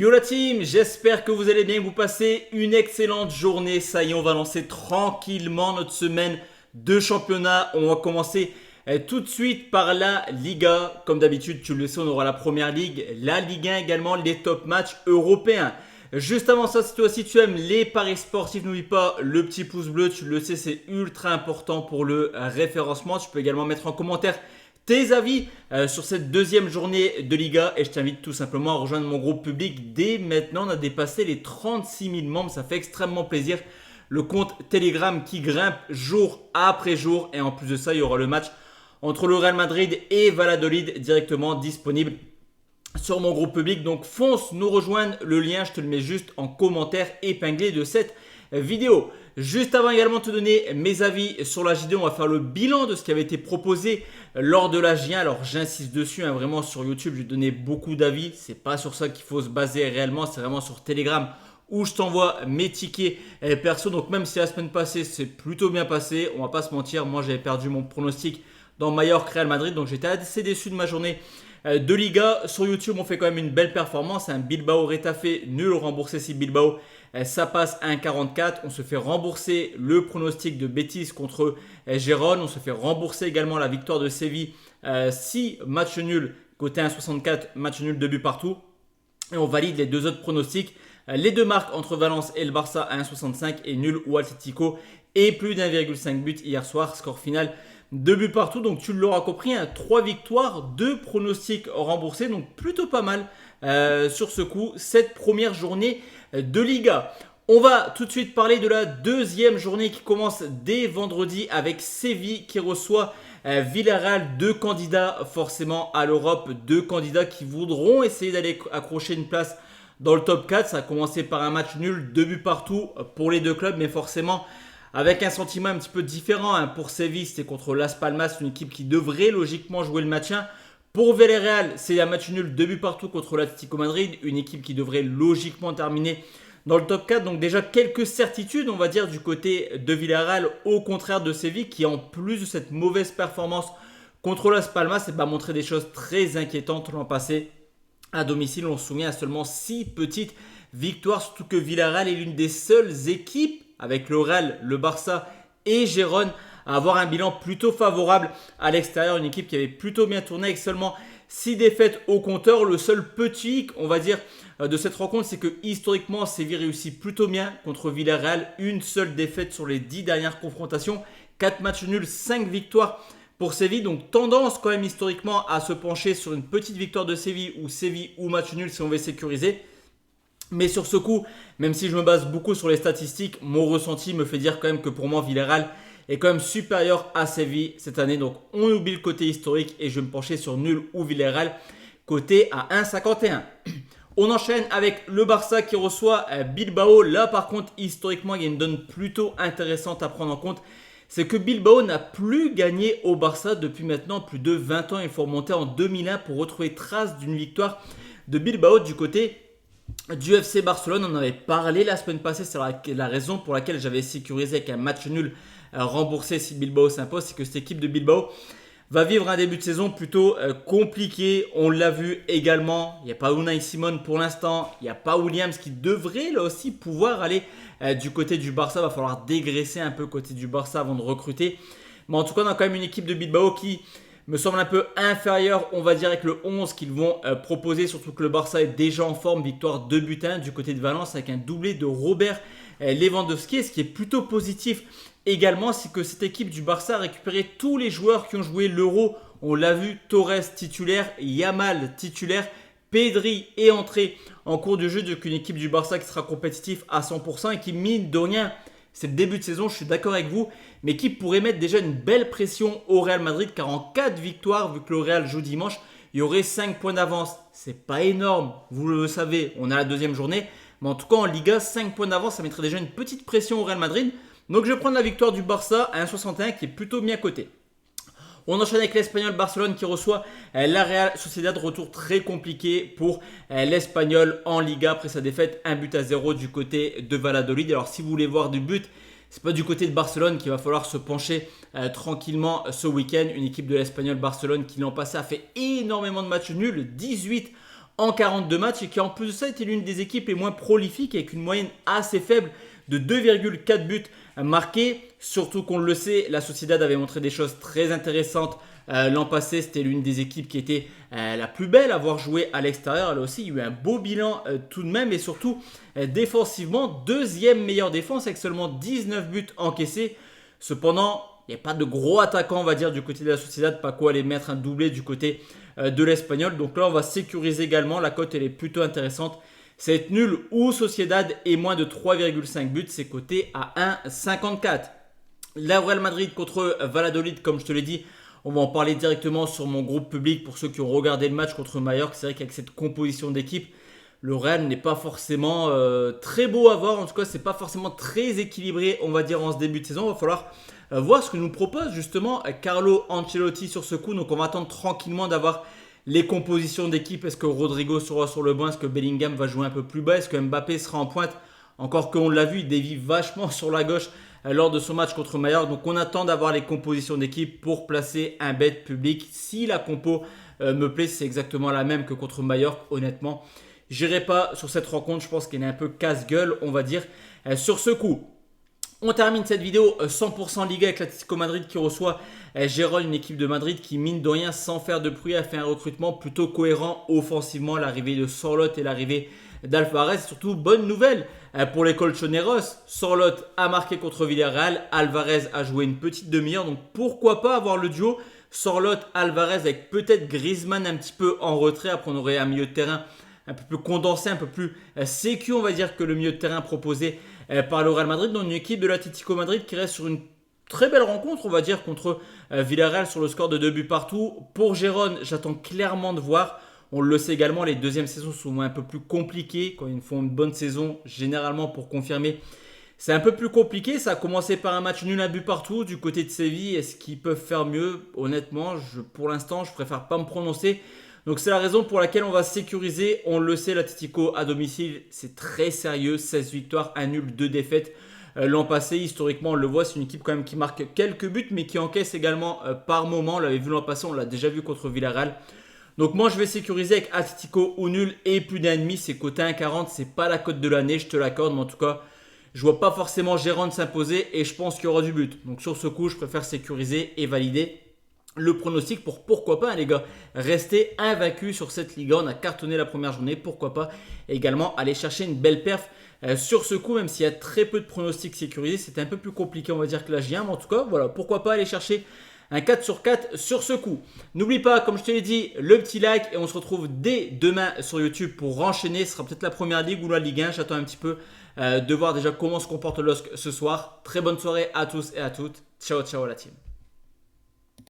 Yo la team, j'espère que vous allez bien, que vous passez une excellente journée. Ça y est, on va lancer tranquillement notre semaine de championnat. On va commencer tout de suite par la Liga. Comme d'habitude, tu le sais, on aura la première ligue, la Ligue 1 également, les top matchs européens. Juste avant ça, si toi aussi tu aimes les paris sportifs, n'oublie pas le petit pouce bleu. Tu le sais, c'est ultra important pour le référencement. Tu peux également mettre en commentaire tes avis sur cette deuxième journée de Liga et je t'invite tout simplement à rejoindre mon groupe public. Dès maintenant, on a dépassé les 36 000 membres, ça fait extrêmement plaisir. Le compte Telegram qui grimpe jour après jour et en plus de ça, il y aura le match entre le Real Madrid et Valladolid directement disponible sur mon groupe public. Donc fonce nous rejoindre, le lien je te le mets juste en commentaire épinglé de cette vidéo. Juste avant également de te donner mes avis sur la J2, on va faire le bilan de ce qui avait été proposé lors de la J1. Alors j'insiste dessus, vraiment sur YouTube, je vais donner beaucoup d'avis. C'est pas sur ça qu'il faut se baser réellement, c'est vraiment sur Telegram où je t'envoie mes tickets perso. Donc même si la semaine passée c'est plutôt bien passé, on va pas se mentir, moi j'avais perdu mon pronostic dans Mallorca Real Madrid, donc j'étais assez déçu de ma journée de Liga. Sur YouTube, on fait quand même une belle performance. Un Bilbao Retafe nul remboursé si Bilbao ça passe à 1,44. On se fait rembourser le pronostic de Betis contre Gérone. On se fait rembourser également la victoire de Séville. 6 matchs nuls côté 1,64, match nul 2 buts partout. Et on valide les deux autres pronostics. Les deux marques entre Valence et le Barça à 1,65 et nul ou Atlético. Et plus d'1,5 but hier soir. Score final 2 buts partout. Donc tu l'auras compris, 3 victoires, 2 pronostics remboursés. Donc plutôt pas mal sur ce coup, cette première journée de Liga. On va tout de suite parler de la deuxième journée qui commence dès vendredi avec Séville qui reçoit Villarreal. Deux candidats forcément à l'Europe, deux candidats qui voudront essayer d'aller accrocher une place dans le top 4. Ça a commencé par un match nul, 2 buts partout pour les deux clubs, mais forcément avec un sentiment un petit peu différent. Pour Séville, c'était contre Las Palmas, une équipe qui devrait logiquement jouer le maintien. Pour Villarreal, c'est un match nul, 2 buts partout contre l'Atlético Madrid, une équipe qui devrait logiquement terminer dans le top 4. Donc déjà quelques certitudes, on va dire, du côté de Villarreal, au contraire de Séville, qui en plus de cette mauvaise performance contre Las Palmas, montré des choses très inquiétantes l'an passé. À domicile, on se souvient à seulement 6 petites victoires, surtout que Villarreal est l'une des seules équipes, avec le Real, le Barça et Gérone, à avoir un bilan plutôt favorable à l'extérieur. Une équipe qui avait plutôt bien tourné avec seulement 6 défaites au compteur. Le seul petit, on va dire, de cette rencontre, c'est que historiquement, Séville réussit plutôt bien contre Villarreal. Une seule défaite sur les 10 dernières confrontations. 4 matchs nuls, 5 victoires pour Séville. Donc tendance quand même historiquement à se pencher sur une petite victoire de Séville ou match nul si on veut sécuriser. Mais sur ce coup, même si je me base beaucoup sur les statistiques, mon ressenti me fait dire quand même que pour moi, Villarreal est quand même supérieur à Séville cette année. Donc on oublie le côté historique et je vais me pencher sur nul ou Villarreal côté à 1,51. On enchaîne avec le Barça qui reçoit Bilbao. Là par contre, historiquement, il y a une donne plutôt intéressante à prendre en compte. C'est que Bilbao n'a plus gagné au Barça depuis maintenant plus de 20 ans. Il faut remonter en 2001 pour retrouver trace d'une victoire de Bilbao du côté du FC Barcelone. On en avait parlé la semaine passée, c'est la raison pour laquelle j'avais sécurisé avec un match nul remboursé si Bilbao s'impose. C'est que cette équipe de Bilbao va vivre un début de saison plutôt compliqué. On l'a vu également, il n'y a pas Unai Simon pour l'instant, il n'y a pas Williams qui devrait là aussi pouvoir aller du côté du Barça. Il va falloir dégraisser un peu côté du Barça avant de recruter. Mais en tout cas, on a quand même une équipe de Bilbao qui me semble un peu inférieur, on va dire, avec le 11 qu'ils vont proposer, surtout que le Barça est déjà en forme. Victoire 2 buts 1 du côté de Valence avec un doublé de Robert Lewandowski. Et ce qui est plutôt positif également, c'est que cette équipe du Barça a récupéré tous les joueurs qui ont joué l'Euro. On l'a vu, Torres titulaire, Yamal titulaire, Pedri est entré en cours de jeu. Donc une équipe du Barça qui sera compétitive à 100% et qui, mine de rien, c'est le début de saison, je suis d'accord avec vous, mais qui pourrait mettre déjà une belle pression au Real Madrid, car en cas de victoire, vu que le Real joue dimanche, il y aurait 5 points d'avance. C'est pas énorme, vous le savez, on a la deuxième journée, mais en tout cas en Liga, 5 points d'avance, ça mettrait déjà une petite pression au Real Madrid. Donc je vais prendre la victoire du Barça à 1,61 qui est plutôt bien coté. On enchaîne avec l'Espagnol Barcelone qui reçoit la Real Sociedad. Retour très compliqué pour l'Espagnol en Liga après sa défaite 1-0 du côté de Valladolid. Alors si vous voulez voir du but, c'est pas du côté de Barcelone qu'il va falloir se pencher tranquillement ce week-end. Une équipe de l'Espagnol Barcelone qui l'an passé a fait énormément de matchs nuls, 18 en 42 matchs et qui en plus de ça était l'une des équipes les moins prolifiques avec une moyenne assez faible de 2,4 buts marqués. Surtout qu'on le sait, la Sociedad avait montré des choses très intéressantes l'an passé. C'était l'une des équipes qui était la plus belle à avoir joué à l'extérieur. Là aussi, il y a eu un beau bilan tout de même et surtout défensivement, deuxième meilleure défense avec seulement 19 buts encaissés. Cependant, il n'y a pas de gros attaquants, on va dire, du côté de la Sociedad. Pas quoi aller mettre un doublé du côté de l'Espagnol. Donc là, on va sécuriser également. La cote, elle est plutôt intéressante. C'est être nul ou Sociedad et moins de 3,5 buts. C'est coté à 1,54. La Real Madrid contre Valladolid, comme je te l'ai dit, on va en parler directement sur mon groupe public pour ceux qui ont regardé le match contre Mallorca. C'est vrai qu'avec cette composition d'équipe, le Real n'est pas forcément très beau à voir. En tout cas, c'est pas forcément très équilibré, on va dire, en ce début de saison. Il va falloir voir ce que nous propose justement Carlo Ancelotti sur ce coup. Donc, on va attendre tranquillement d'avoir les compositions d'équipe. Est-ce que Rodrigo sera sur le banc? Est-ce que Bellingham va jouer un peu plus bas? Est-ce que Mbappé sera en pointe? Encore qu'on l'a vu, il dévie vachement sur la gauche lors de son match contre Mallorca. Donc, on attend d'avoir les compositions d'équipe pour placer un bet public. Si la compo me plaît, c'est exactement la même que contre Mallorca, honnêtement. J'irai pas sur cette rencontre, je pense qu'elle est un peu casse-gueule, on va dire, sur ce coup. On termine cette vidéo 100% Liga avec l'Atlético Madrid qui reçoit Gérone, une équipe de Madrid qui, mine de rien, sans faire de bruit, a fait un recrutement plutôt cohérent offensivement. L'arrivée de Sorloth et l'arrivée d'Alvarez. Surtout, bonne nouvelle pour les Colchoneros. Sorloth a marqué contre Villarreal, Alvarez a joué une petite demi-heure. Donc pourquoi pas avoir le duo Sorloth-Alvarez avec peut-être Griezmann un petit peu en retrait. Après, on aurait un milieu de terrain un peu plus condensé, un peu plus sécu, on va dire, que le milieu de terrain proposé par le Real Madrid. Dans une équipe de l'Atlético Madrid qui reste sur une très belle rencontre, on va dire, contre Villarreal sur le score de 2 buts partout. Pour Gérone, j'attends clairement de voir. On le sait également, les deuxièmes saisons sont un peu plus compliquées. Quand ils font une bonne saison, généralement pour confirmer, c'est un peu plus compliqué. Ça a commencé par un match nul, un but partout du côté de Séville. Est-ce qu'ils peuvent faire mieux? Honnêtement, pour l'instant, je préfère pas me prononcer. Donc c'est la raison pour laquelle on va sécuriser. On le sait, l'Atlético à domicile, c'est très sérieux. 16 victoires, 1 nul, 2 défaites. L'an passé, historiquement, on le voit, c'est une équipe quand même qui marque quelques buts, mais qui encaisse également par moment. On l'avait vu l'an passé, on l'a déjà vu contre Villarreal. Donc moi, je vais sécuriser avec Atlético ou nul et plus d'un demi. C'est coté 1,40, c'est pas la cote de l'année, je te l'accorde, mais en tout cas, je vois pas forcément Gérone s'imposer et je pense qu'il y aura du but. Donc sur ce coup, je préfère sécuriser et valider le pronostic pour pourquoi pas, hein, les gars, rester invaincu sur cette Liga. On a cartonné la première journée, pourquoi pas et également aller chercher une belle perf sur ce coup, même s'il y a très peu de pronostics sécurisés. C'était un peu plus compliqué, on va dire, que la J1, mais en tout cas, voilà, pourquoi pas aller chercher un 4 sur 4 sur ce coup. N'oublie pas, comme je te l'ai dit, le petit like et on se retrouve dès demain sur YouTube pour enchaîner. Ce sera peut-être la première ligue ou la Ligue 1. J'attends un petit peu de voir déjà comment se comporte le LOSC ce soir. Très bonne soirée à tous et à toutes. Ciao, ciao la team.